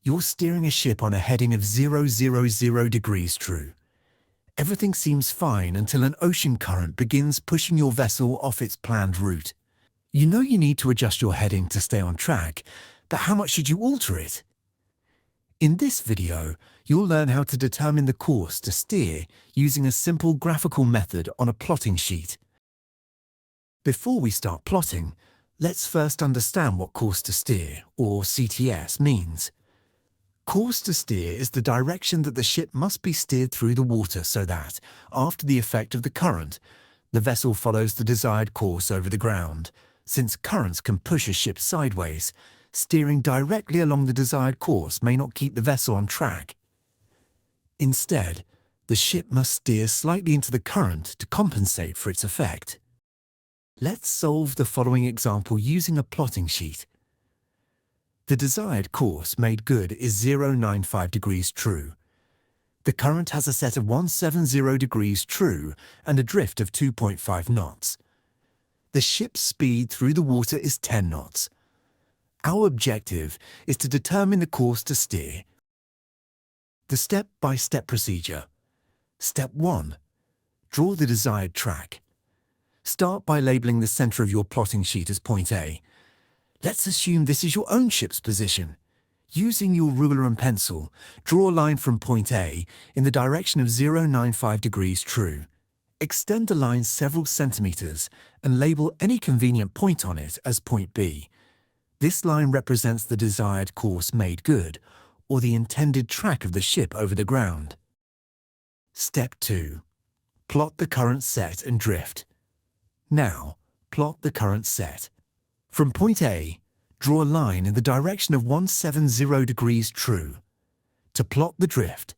You're steering a ship on a heading of 000 degrees true. Everything seems fine until an ocean current begins pushing your vessel off its planned route. You know you need to adjust your heading to stay on track, but how much should you alter it? In this video, you'll learn how to determine the course to steer using a simple graphical method on a plotting sheet. Before we start plotting, let's first understand what course to steer, or CTS, means. Course to steer is the direction that the ship must be steered through the water so that, after the effect of the current, the vessel follows the desired course over the ground. Since currents can push a ship sideways, steering directly along the desired course may not keep the vessel on track. Instead, the ship must steer slightly into the current to compensate for its effect. Let's solve the following example using a plotting sheet. The desired course made good is 095 degrees true. The current has a set of 170 degrees true and a drift of 2.5 knots. The ship's speed through the water is 10 knots. Our objective is to determine the course to steer. The step-by-step procedure. Step 1. Draw the desired track. Start by labeling the center of your plotting sheet as point A. Let's assume this is your own ship's position. Using your ruler and pencil, draw a line from point A in the direction of 095 degrees true. Extend the line several centimeters and label any convenient point on it as point B. This line represents the desired course made good, or the intended track of the ship over the ground. Step 2. Plot the current set and drift. Now, plot the current set. From point A, draw a line in the direction of 170 degrees true. To plot the drift,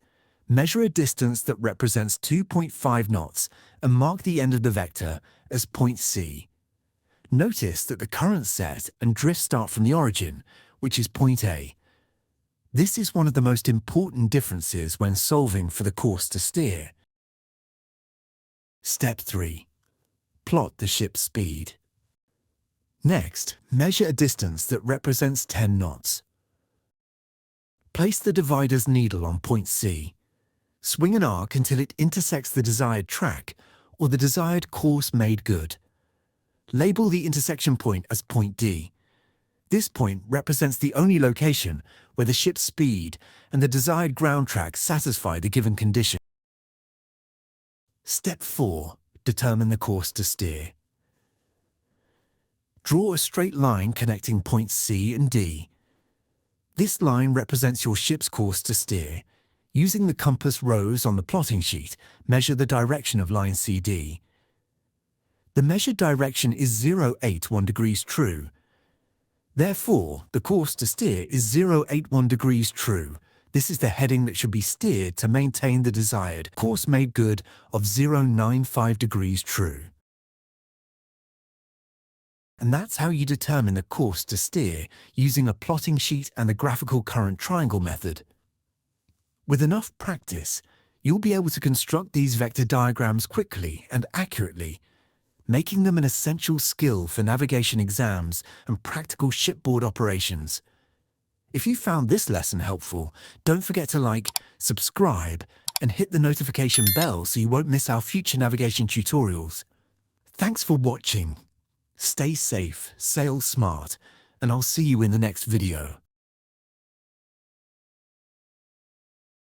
measure a distance that represents 2.5 knots and mark the end of the vector as point C. Notice that the current set and drift start from the origin, which is point A. This is one of the most important differences when solving for the course to steer. Step 3. Plot the ship's speed. Next, measure a distance that represents 10 knots. Place the divider's needle on point C. Swing an arc until it intersects the desired track or the desired course made good. Label the intersection point as point D. This point represents the only location where the ship's speed and the desired ground track satisfy the given condition. Step 4. Determine the course to steer. Draw a straight line connecting points C and D. This line represents your ship's course to steer. Using the compass rose on the plotting sheet, measure the direction of line CD. The measured direction is 081 degrees true. Therefore, the course to steer is 081 degrees true. This is the heading that should be steered to maintain the desired course made good of 095 degrees true. And that's how you determine the course to steer using a plotting sheet and the graphical current triangle method. With enough practice, you'll be able to construct these vector diagrams quickly and accurately, making them an essential skill for navigation exams and practical shipboard operations. If you found this lesson helpful, don't forget to like, subscribe, and hit the notification bell so you won't miss our future navigation tutorials. Thanks for watching. Stay safe, sail smart, and I'll see you in the next video.